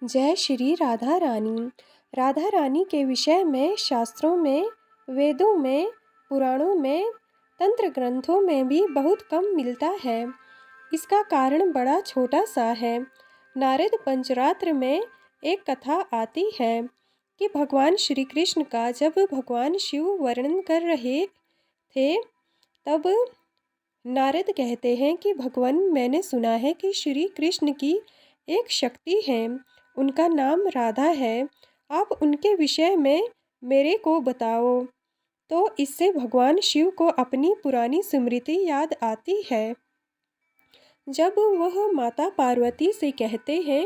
जय श्री राधा रानी। राधा रानी के विषय में शास्त्रों में, वेदों में, पुराणों में, तंत्र ग्रंथों में भी बहुत कम मिलता है। इसका कारण बड़ा छोटा सा है। नारद पंचरात्र में एक कथा आती है कि भगवान श्री कृष्ण का जब भगवान शिव वर्णन कर रहे थे तब नारद कहते हैं कि भगवान, मैंने सुना है कि श्री कृष्ण की एक शक्ति है, उनका नाम राधा है। आप उनके विषय में मेरे को बताओ। तो इससे भगवान शिव को अपनी पुरानी स्मृति याद आती है। जब वह माता पार्वती से कहते हैं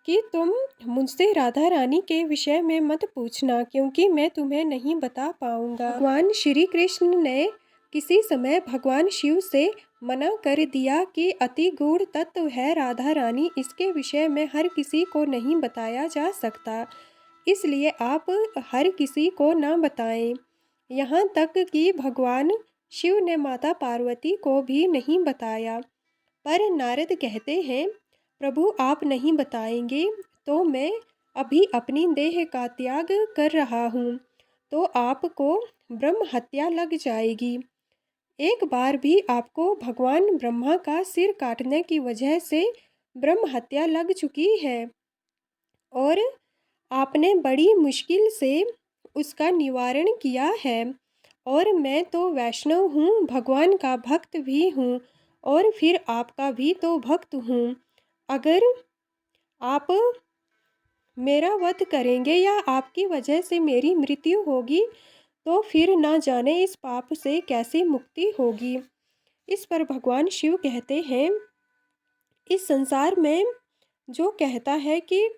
कि तुम मुझसे राधा रानी के विषय में मत पूछना क्योंकि मैं तुम्हें नहीं बता पाऊंगा। भगवान श्री कृष्ण ने किसी समय भगवान शिव से मना कर दिया कि अति गूढ़ तत्व है राधा रानी, इसके विषय में हर किसी को नहीं बताया जा सकता, इसलिए आप हर किसी को ना बताएं। यहाँ तक कि भगवान शिव ने माता पार्वती को भी नहीं बताया। पर नारद कहते हैं, प्रभु आप नहीं बताएंगे तो मैं अभी अपनी देह का त्याग कर रहा हूँ, तो आपको ब्रह्म हत्या लग जाएगी। एक बार भी आपको भगवान ब्रह्मा का सिर काटने की वजह से ब्रह्म हत्या लग चुकी है और आपने बड़ी मुश्किल से उसका निवारण किया है। और मैं तो वैष्णव हूँ, भगवान का भक्त भी हूँ और फिर आपका भी तो भक्त हूँ। अगर आप मेरा वध करेंगे या आपकी वजह से मेरी मृत्यु होगी तो फिर ना जाने इस पाप से कैसे मुक्ति होगी। इस पर भगवान शिव कहते हैं, इस संसार में जो कहता है कि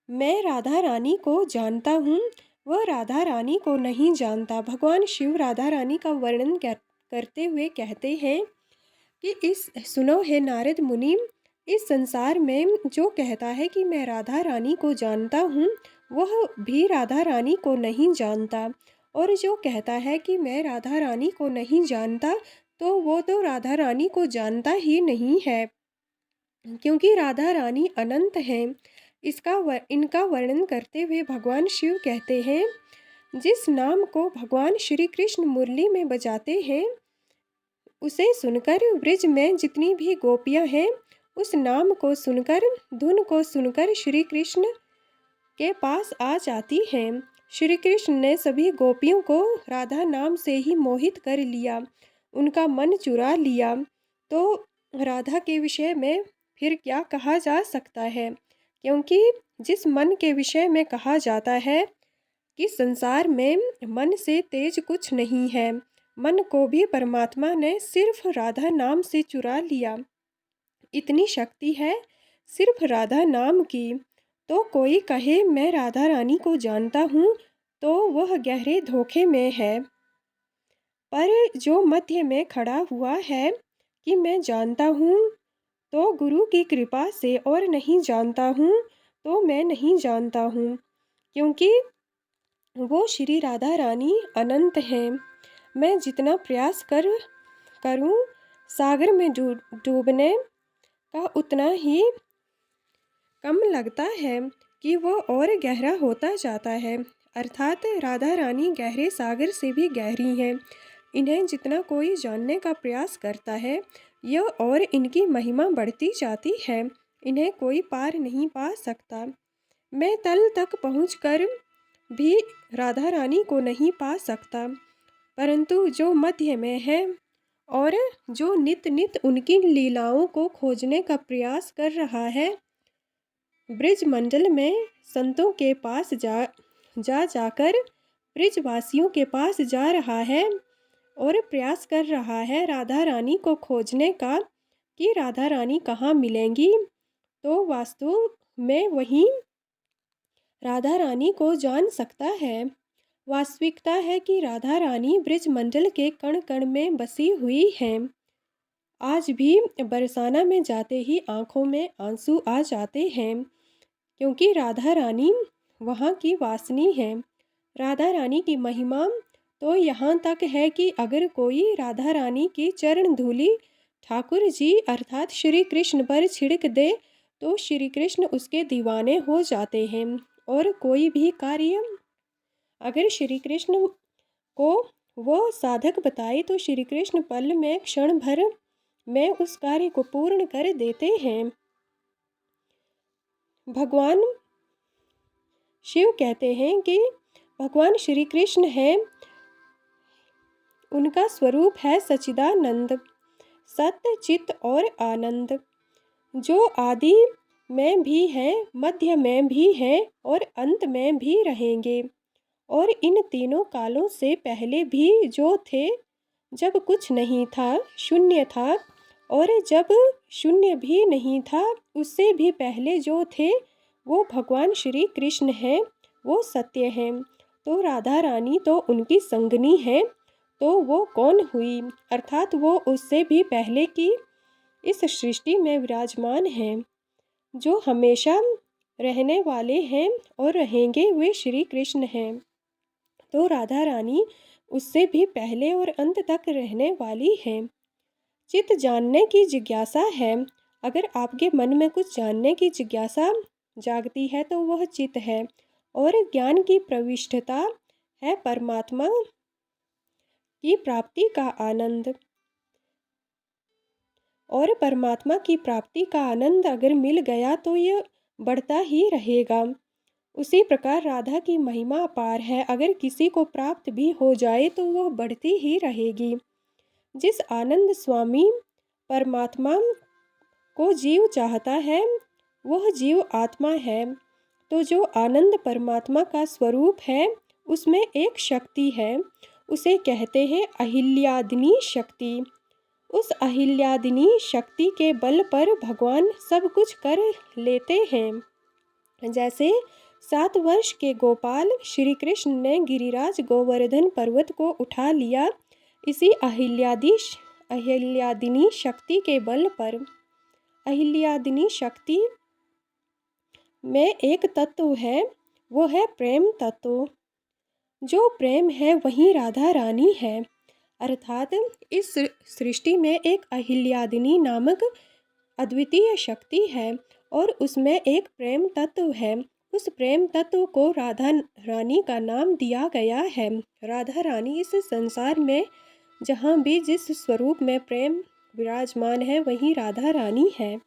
मैं राधा रानी को जानता हूँ, वह राधा रानी को नहीं जानता। भगवान शिव राधा रानी का वर्णन करते हुए कहते हैं कि इस सुनो है नारद मुनि, इस संसार में जो कहता है कि मैं राधा रानी को जानता हूँ वह भी राधा रानी को नहीं जानता, और जो कहता है कि मैं राधा रानी को नहीं जानता तो वो तो राधा रानी को जानता ही नहीं है, क्योंकि राधा रानी अनंत हैं। इनका वर्णन करते हुए भगवान शिव कहते हैं, जिस नाम को भगवान श्री कृष्ण मुरली में बजाते हैं उसे सुनकर ब्रिज में जितनी भी गोपियां हैं उस नाम को सुनकर, धुन को सुनकर श्री कृष्ण के पास आ जाती हैं। श्री कृष्ण ने सभी गोपियों को राधा नाम से ही मोहित कर लिया, उनका मन चुरा लिया। तो राधा के विषय में फिर क्या कहा जा सकता है, क्योंकि जिस मन के विषय में कहा जाता है कि संसार में मन से तेज कुछ नहीं है, मन को भी परमात्मा ने सिर्फ राधा नाम से चुरा लिया। इतनी शक्ति है सिर्फ राधा नाम की। तो कोई कहे मैं राधा रानी को जानता हूँ तो वह गहरे धोखे में है। पर जो मध्य में खड़ा हुआ है कि मैं जानता हूँ तो गुरु की कृपा से, और नहीं जानता हूँ तो मैं नहीं जानता हूँ, क्योंकि वो श्री राधा रानी अनंत हैं। मैं जितना प्रयास करूं सागर में डूबने का उतना ही कम लगता है कि वो और गहरा होता जाता है। अर्थात राधा रानी गहरे सागर से भी गहरी हैं। इन्हें जितना कोई जानने का प्रयास करता है यह और इनकी महिमा बढ़ती जाती है, इन्हें कोई पार नहीं पा सकता। मैं तल तक पहुंचकर भी राधा रानी को नहीं पा सकता, परंतु जो मध्य में है और जो नित नित उनकी लीलाओं को खोजने का प्रयास कर रहा है, ब्रिज मंडल में संतों के पास जाकर ब्रिजवासियों के पास जा रहा है और प्रयास कर रहा है राधा रानी को खोजने का कि राधा रानी कहाँ मिलेंगी, तो वास्तव में वही राधा रानी को जान सकता है। वास्तविकता है कि राधा रानी ब्रिज मंडल के कण कण में बसी हुई हैं। आज भी बरसाना में जाते ही आंखों में आंसू आ जाते हैं, क्योंकि राधा रानी वहाँ की वासनी है। राधा रानी की महिमा तो यहाँ तक है कि अगर कोई राधा रानी की चरण धूलि ठाकुर जी अर्थात श्री कृष्ण पर छिड़क दे तो श्री कृष्ण उसके दीवाने हो जाते हैं। और कोई भी कार्य अगर श्री कृष्ण को वो साधक बताए तो श्री कृष्ण पल में, क्षण भर में उस कार्य को पूर्ण कर देते हैं। भगवान शिव कहते हैं कि भगवान श्री कृष्ण है, उनका स्वरूप है सच्चिदानंद, सत्य, चित और आनंद, जो आदि में भी है, मध्य में भी है और अंत में भी रहेंगे। और इन तीनों कालों से पहले भी जो थे, जब कुछ नहीं था, शून्य था, और जब शून्य भी नहीं था, उससे भी पहले जो थे, वो भगवान श्री कृष्ण हैं, वो सत्य हैं। तो राधा रानी तो उनकी संगनी है, तो वो कौन हुई? अर्थात वो उससे भी पहले की इस सृष्टि में विराजमान हैं, जो हमेशा रहने वाले हैं और रहेंगे, वे श्री कृष्ण हैं। तो राधा रानी उससे भी पहले और अंत तक रहने वाली है। चित जानने की जिज्ञासा है। अगर आपके मन में कुछ जानने की जिज्ञासा जागती है तो वह चित है। और ज्ञान की प्रविष्टता है परमात्मा की प्राप्ति का आनंद। और परमात्मा की प्राप्ति का आनंद अगर मिल गया तो यह बढ़ता ही रहेगा। उसी प्रकार राधा की महिमा अपार है। अगर किसी को प्राप्त भी हो जाए तो वह बढ़ती ही रहेगी। जिस आनंद स्वामी परमात्मा को जीव चाहता है, वह जीव आत्मा है। तो जो आनंद परमात्मा का स्वरूप है, उसमें एक शक्ति है, उसे कहते हैं अहिल्यादिनी शक्ति। उस अहिल्यादिनी शक्ति के बल पर भगवान सब कुछ कर लेते हैं। जैसे 7 वर्ष के गोपाल श्री कृष्ण ने गिरिराज गोवर्धन पर्वत को उठा लिया, इसी अहिल्यादिनी शक्ति के बल पर। अहिल्यादिनी शक्ति में एक तत्व है, वो है प्रेम तत्व। जो प्रेम है वही राधा रानी है। अर्थात इस सृष्टि में एक अहिल्यादिनी नामक अद्वितीय शक्ति है और उसमें एक प्रेम तत्व है। उस प्रेम तत्व को राधा रानी का नाम दिया गया है। राधा रानी इस संसार में जहाँ भी जिस स्वरूप में प्रेम विराजमान है, वही राधा रानी है।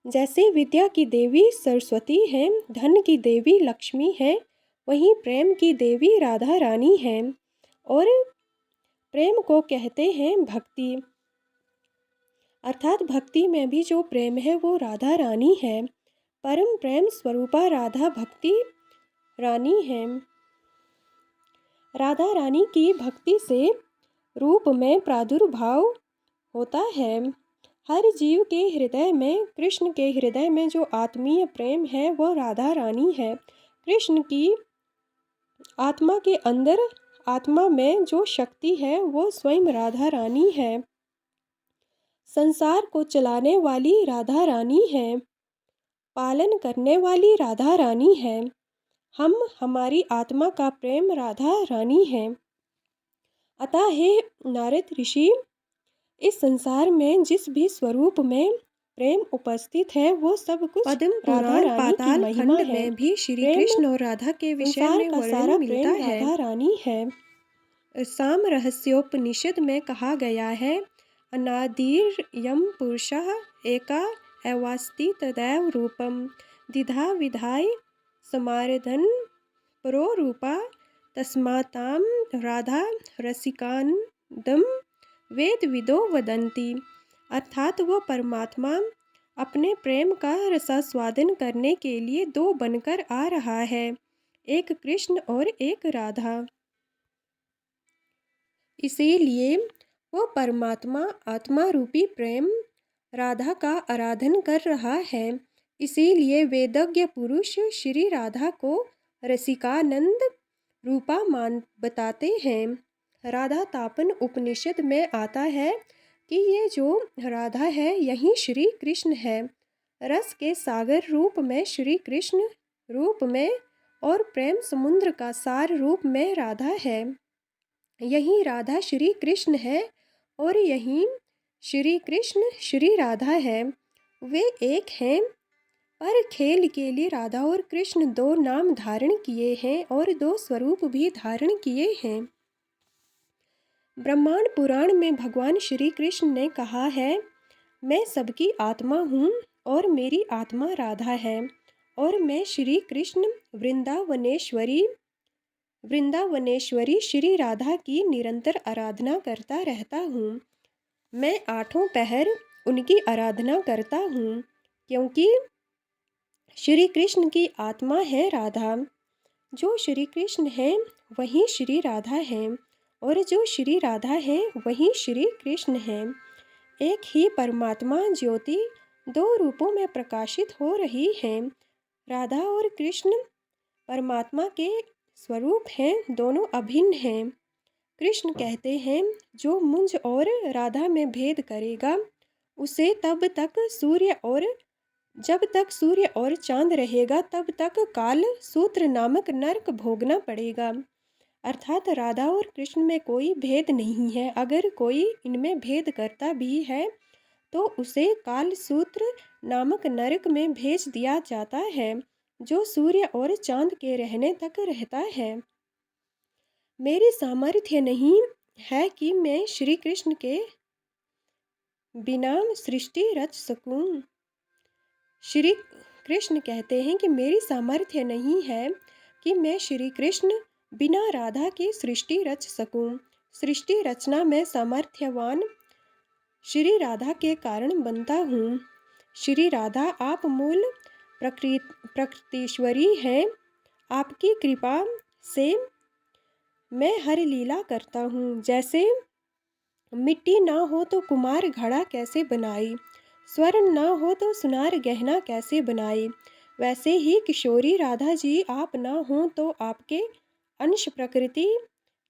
जैसे विद्या की देवी सरस्वती है, धन की देवी लक्ष्मी है, वहीं प्रेम की देवी राधा रानी है। और प्रेम को कहते हैं भक्ति। अर्थात भक्ति में भी जो प्रेम है वो राधा रानी है। परम प्रेम स्वरूपा राधा भक्ति रानी है। राधा रानी की भक्ति से रूप में प्रादुर्भाव होता है। हर जीव के हृदय में, कृष्ण के हृदय में जो आत्मीय प्रेम है वह राधा रानी है। कृष्ण की आत्मा के अंदर, आत्मा में जो शक्ति है वो स्वयं राधा रानी है। संसार को चलाने वाली राधा रानी है, पालन करने वाली राधा रानी है। हमारी आत्मा का प्रेम राधा रानी है। अतः हे नारद ऋषि, इस संसार में जिस भी स्वरूप में प्रेम उपस्थित है वो सब कुछ पद्म पुराण पाताल खंड में भी श्री कृष्ण और राधा के विषय में वर्णन मिलता है। राधा रानी है। साम रहस्योपनिषद में कहा गया है, अनादिर्यं पुरुषः एका एवास्ति तदैव रूपम द्विधा विधाय समारधन परो रूपा तस्मातां राधा रसिकानंदम वेदविदो वदन्ति। अर्थात वह परमात्मा अपने प्रेम का रसास्वादन करने के लिए 2 बनकर आ रहा है, एक कृष्ण और एक राधा। इसीलिए वो परमात्मा आत्मा रूपी प्रेम राधा का आराधन कर रहा है। इसीलिए वेदज्ञ पुरुष श्री राधा को रसिकानंद रूपा मान बताते हैं। राधा तापन उपनिषद में आता है कि ये जो राधा है यही श्री कृष्ण है। रस के सागर रूप में श्री कृष्ण रूप में और प्रेम समुद्र का सार रूप में राधा है। यही राधा श्री कृष्ण है और यही श्री कृष्ण श्री राधा है। वे एक हैं, पर खेल के लिए राधा और कृष्ण दो नाम धारण किए हैं और दो स्वरूप भी धारण किए हैं। ब्रह्मांड पुराण में भगवान श्री कृष्ण ने कहा है, मैं सबकी आत्मा हूँ और मेरी आत्मा राधा है और मैं श्री कृष्ण वृंदावनेश्वरी श्री राधा की निरंतर आराधना करता रहता हूँ। मैं आठों पहर उनकी आराधना करता हूँ, क्योंकि श्री कृष्ण की आत्मा है राधा। जो श्री कृष्ण है वही श्री राधा है और जो श्री राधा है वही श्री कृष्ण है। एक ही परमात्मा ज्योति दो रूपों में प्रकाशित हो रही है। राधा और कृष्ण परमात्मा के स्वरूप हैं, दोनों अभिन्न हैं। कृष्ण कहते हैं, जो मुझ और राधा में भेद करेगा उसे जब तक सूर्य और चांद रहेगा तब तक काल सूत्र नामक नरक भोगना पड़ेगा। अर्थात राधा और कृष्ण में कोई भेद नहीं है। अगर कोई इनमें भेद करता भी है तो उसे काल सूत्र नामक नरक में भेज दिया जाता है, जो सूर्य और चांद के रहने तक रहता है। मेरी सामर्थ्य नहीं है कि मैं श्री कृष्ण के बिना सृष्टि रच सकूं। श्री कृष्ण कहते हैं कि मेरी सामर्थ्य नहीं है कि मैं श्री कृष्ण बिना राधा की सृष्टि रच सकूं। सृष्टि रचना में सामर्थ्यवान श्री राधा के कारण बनता हूँ। श्री राधा आप मूल प्रकृतीश्वरी हैं। आपकी कृपा से मैं हर लीला करता हूँ। जैसे मिट्टी ना हो तो कुम्हार घड़ा कैसे बनाई, स्वर्ण ना हो तो सुनार गहना कैसे बनाई, वैसे ही किशोरी राधा जी आप ना हो तो आपके अंश प्रकृति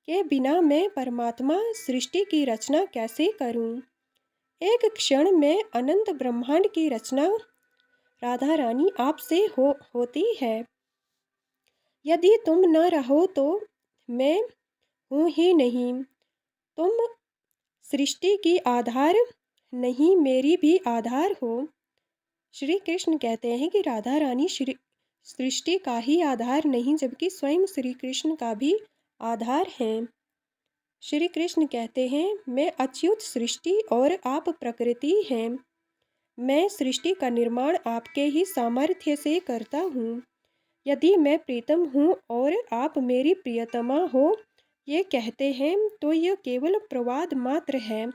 के बिना मैं परमात्मा सृष्टि की रचना कैसे करूं। एक क्षण में अनंत ब्रह्मांड की रचना राधा रानी आपसे होती है। यदि तुम न रहो तो मैं हूँ ही नहीं। तुम सृष्टि की आधार नहीं, मेरी भी आधार हो। श्री कृष्ण कहते हैं कि राधा रानी सृष्टि का ही आधार नहीं, जबकि स्वयं श्री कृष्ण का भी आधार हैं। श्री कृष्ण कहते हैं, मैं अच्युत सृष्टि और आप प्रकृति हैं। मैं सृष्टि का निर्माण आपके ही सामर्थ्य से करता हूँ। यदि मैं प्रीतम हूँ और आप मेरी प्रियतमा हो, ये कहते हैं तो यह केवल प्रवाद मात्र है।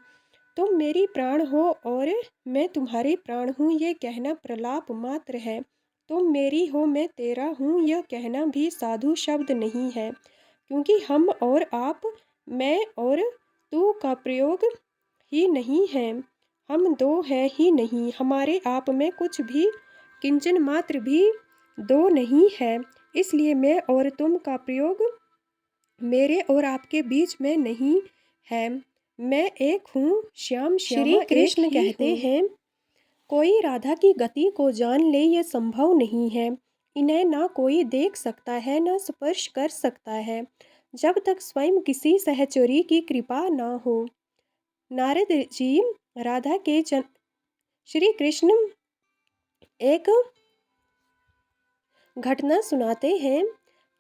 तुम मेरी प्राण हो और मैं तुम्हारे प्राण हूँ, ये कहना प्रलाप मात्र है। तुम मेरी हो मैं तेरा हूँ, यह कहना भी साधु शब्द नहीं है, क्योंकि हम और आप, मैं और तू का प्रयोग ही नहीं है। हम दो हैं ही नहीं, हमारे आप में कुछ भी किंचन मात्र भी दो नहीं है। इसलिए मैं और तुम का प्रयोग मेरे और आपके बीच में नहीं है। मैं एक हूँ, श्याम श्यामा कृष्ण कहते हैं, कोई राधा की गति को जान ले ये संभव नहीं है। इन्हें ना कोई देख सकता है ना स्पर्श कर सकता है, जब तक स्वयं किसी सहचरी की कृपा ना हो। नारद जी राधा के श्री कृष्ण एक घटना सुनाते हैं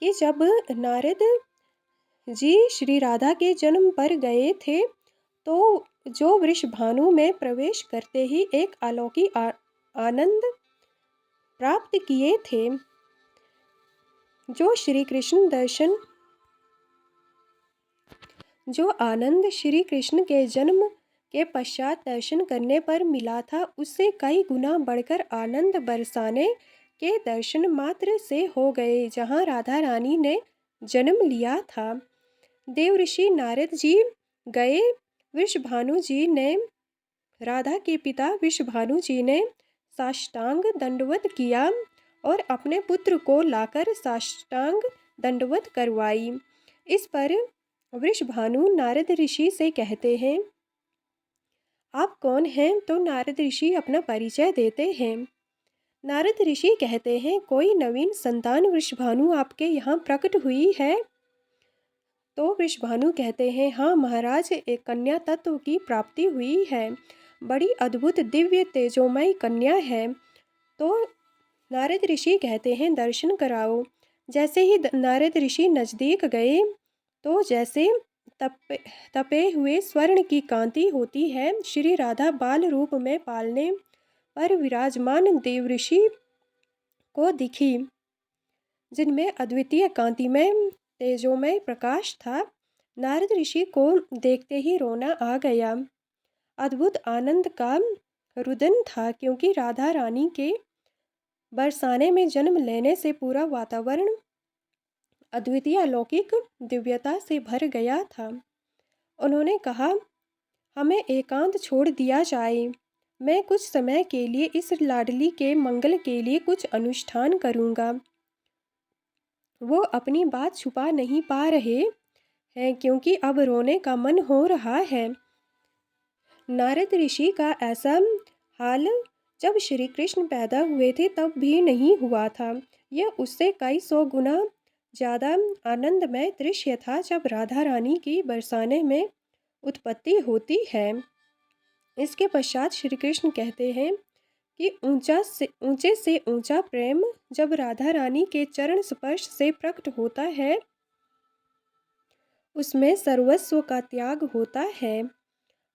कि जब नारद जी श्री राधा के जन्म पर गए थे तो जो वृषभानु में प्रवेश करते ही एक अलौकिक आनंद प्राप्त किए थे। जो आनंद श्री कृष्ण के जन्म के पश्चात दर्शन करने पर मिला था, उससे कई गुना बढ़कर आनंद बरसाने के दर्शन मात्र से हो गए जहाँ राधा रानी ने जन्म लिया था। देवऋषि नारद जी गए। वृषभानु जी ने राधा के पिता वृषभानु जी ने साष्टांग दंडवत किया और अपने पुत्र को लाकर साष्टांग दंडवत करवाई। इस पर वृषभानु नारद ऋषि से कहते हैं, आप कौन हैं? तो नारद ऋषि अपना परिचय देते हैं। नारद ऋषि कहते हैं, कोई नवीन संतान वृषभानु आपके यहाँ प्रकट हुई है? तो वृषभानु कहते हैं, हाँ महाराज, एक कन्या तत्व की प्राप्ति हुई है। बड़ी अद्भुत दिव्य तेजोमयी कन्या है। तो नारद ऋषि कहते हैं दर्शन कराओ। जैसे ही नारद ऋषि नज़दीक गए तो जैसे तपे हुए स्वर्ण की कांति होती है, श्री राधा बाल रूप में पालने पर विराजमान देव ऋषि को दिखी, जिनमें अद्वितीय कांतिमय तेजोमय प्रकाश था। नारद ऋषि को देखते ही रोना आ गया। अद्भुत आनंद का रुदन था, क्योंकि राधा रानी के बरसाने में जन्म लेने से पूरा वातावरण अद्वितीय अलौकिक दिव्यता से भर गया था। उन्होंने कहा, हमें एकांत छोड़ दिया जाए। मैं कुछ समय के लिए इस लाडली के मंगल के लिए कुछ अनुष्ठान करूँगा। वो अपनी बात छुपा नहीं पा रहे हैं, क्योंकि अब रोने का मन हो रहा है। नारद ऋषि का ऐसा हाल जब श्री कृष्ण पैदा हुए थे तब भी नहीं हुआ था। यह उससे कई सौ गुना ज़्यादा आनंदमय दृश्य था जब राधा रानी की बरसाने में उत्पत्ति होती है। इसके पश्चात श्री कृष्ण कहते हैं कि ऊंचे से ऊंचा प्रेम जब राधा रानी के चरण स्पर्श से प्रकट होता है, उसमें सर्वस्व का त्याग होता है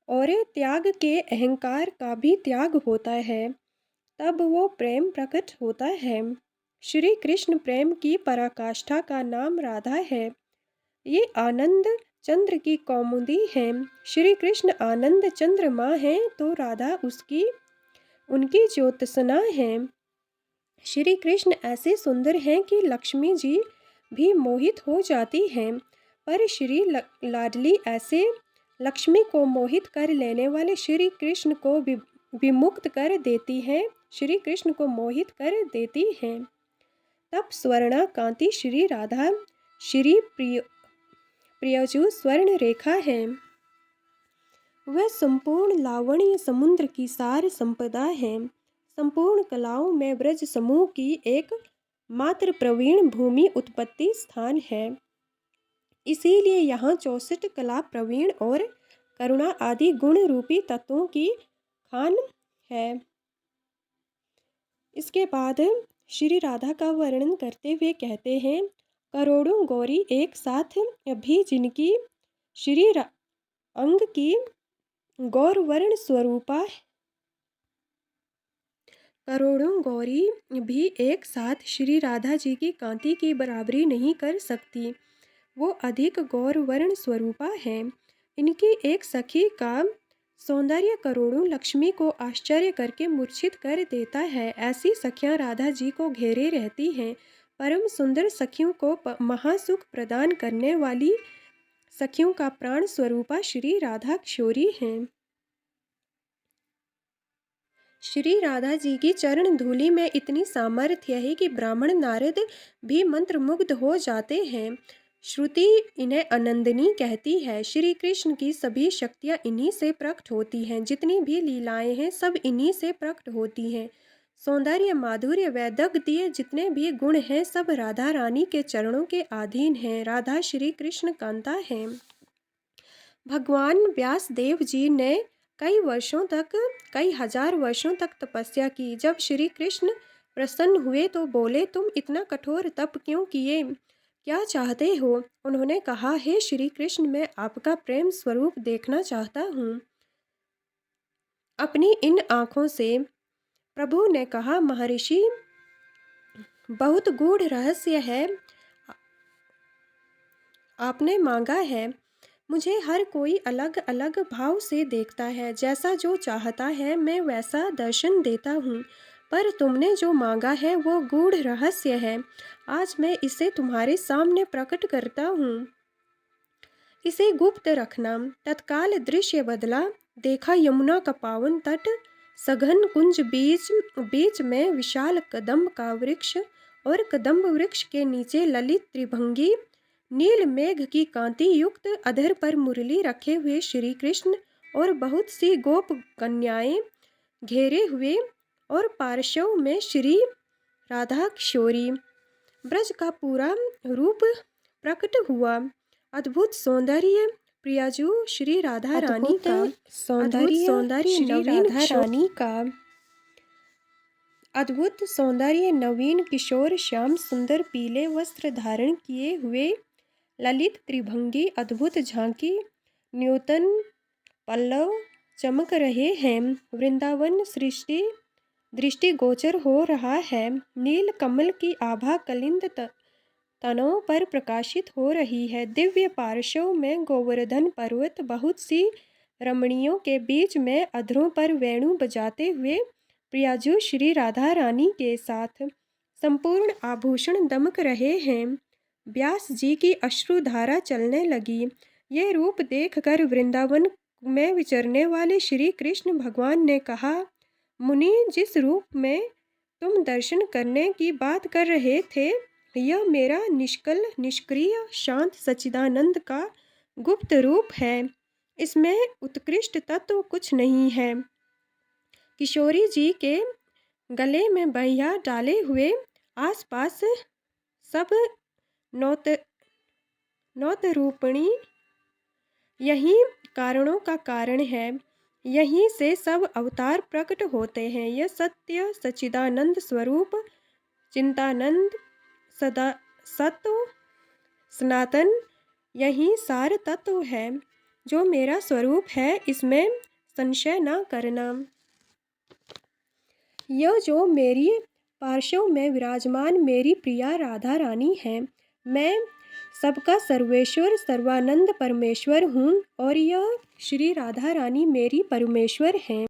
और त्याग के अहंकार का भी त्याग होता है। तब वो प्रेम प्रकट होता है। श्री कृष्ण प्रेम की पराकाष्ठा का नाम राधा है। ये आनंद चंद्र की कौमुदी है। श्री कृष्ण आनंद चंद्रमा है तो राधा उनकी ज्योत्सना है। श्री कृष्ण ऐसे सुंदर हैं कि लक्ष्मी जी भी मोहित हो जाती हैं, पर श्री लाडली ऐसे लक्ष्मी को मोहित कर लेने वाले श्री कृष्ण को विमुक्त कर देती हैं, श्री कृष्ण को मोहित कर देती हैं। तब स्वर्णा कांति श्री राधा श्री प्रियजु स्वर्ण रेखा है। वह संपूर्ण लावण्य समुद्र की सार संपदा है। संपूर्ण कलाओं में ब्रज समूह की एक मात्र प्रवीण भूमि उत्पत्ति स्थान है। इसीलिए यहाँ 64 कला प्रवीण और करुणा आदि गुण रूपी तत्वों की खान है। इसके बाद श्री राधा का वर्णन करते हुए कहते हैं, करोड़ों गौरी एक साथ भी जिनकी श्री अंग की गौरवर्ण स्वरूपा, करोड़ों गौरी भी एक साथ श्री राधा जी की कांति की बराबरी नहीं कर सकती। वो अधिक गौरवर्ण स्वरूपा है। इनकी एक सखी का सौंदर्य करोड़ों लक्ष्मी को आश्चर्य करके मूर्छित कर देता है। ऐसी सखियां राधा जी को घेरे रहती हैं। परम सुंदर सखियों को महासुख प्रदान करने वाली सखियों का प्राण स्वरूपा श्री राधा किशोरी हैं। श्री राधा जी की चरण धूलि में इतनी सामर्थ्य है कि ब्राह्मण नारद भी मंत्रमुग्ध हो जाते हैं। श्रुति इन्हें आनंदिनी कहती है। श्री कृष्ण की सभी शक्तियाँ इन्हीं से प्रकट होती हैं। जितनी भी लीलाएं हैं सब इन्हीं से प्रकट होती हैं। सौंदर्य, माधुर्य, वैदग्ध्य जितने भी गुण हैं सब राधा रानी के चरणों के अधीन हैं। राधा श्री कृष्ण कांता है। भगवान व्यास देव जी ने कई हजार वर्षों तक तपस्या की। जब श्री कृष्ण प्रसन्न हुए तो बोले, तुम इतना कठोर तप क्यों किए? क्या चाहते हो? उन्होंने कहा, हे श्री कृष्ण, मैं आपका प्रेम स्वरूप देखना चाहता हूँ अपनी इन आँखों से। प्रभु ने कहा, महर्षि, बहुत गूढ़ रहस्य है, आपने मांगा है। मुझे हर कोई अलग अलग भाव से देखता है। जैसा जो चाहता है मैं वैसा दर्शन देता हूँ, पर तुमने जो मांगा है वो गूढ़ रहस्य है। आज मैं इसे तुम्हारे सामने प्रकट करता हूँ। इसे गुप्त रखना। तत्काल दृश्य बदला। देखा यमुना का पावन तट, सघन कुंज, बीच में विशाल कदम्ब का वृक्ष और कदम्ब वृक्ष के नीचे ललित त्रिभंगी नील मेघ की कांति युक्त अधर पर मुरली रखे हुए श्री कृष्ण और बहुत सी गोप कन्याएं घेरे हुए और पार्श्व में श्री राधा किशोरी। ब्रज का पूरा रूप प्रकट हुआ। अद्भुत सौंदर्य, प्रियाजू श्री राधा रानी का सौंदर्य श्री राधा रानी का अद्भुत सौंदर्य नवीन किशोर श्याम सुंदर पीले वस्त्र धारण किए हुए ललित त्रिभंगी अद्भुत झांकी न्यूतन पल्लव चमक रहे हैं। वृंदावन सृष्टि दृष्टिगोचर हो रहा है। नील कमल की आभा कलिंद तनों पर प्रकाशित हो रही है। दिव्य पार्श्व में गोवर्धन पर्वत बहुत सी रमणियों के बीच में अधरों पर वेणु बजाते हुए प्रियाजू श्री राधा रानी के साथ संपूर्ण आभूषण दमक रहे हैं। व्यास जी की अश्रुधारा चलने लगी। ये रूप देखकर वृंदावन में विचरने वाले श्री कृष्ण भगवान ने कहा, मुनि, जिस रूप में तुम दर्शन करने की बात कर रहे थे, यह मेरा निष्कल निष्क्रिय शांत सच्चिदानंद का गुप्त रूप है। इसमें उत्कृष्ट तत्व कुछ नहीं है। किशोरी जी के गले में बहिया डाले हुए आसपास सब नौतरूपिणी यही कारणों का कारण है। यहीं से सब अवतार प्रकट होते हैं। यह सत्य सच्चिदानंद स्वरूप चिंतानंद सदा सत्व सनातन यही सार तत्व है जो मेरा स्वरूप है, इसमें संशय न करना। यह जो मेरी पार्श्व में विराजमान मेरी प्रिया राधा रानी है, मैं सबका सर्वेश्वर सर्वानंद परमेश्वर हूँ और यह श्री राधा रानी मेरी परमेश्वर हैं।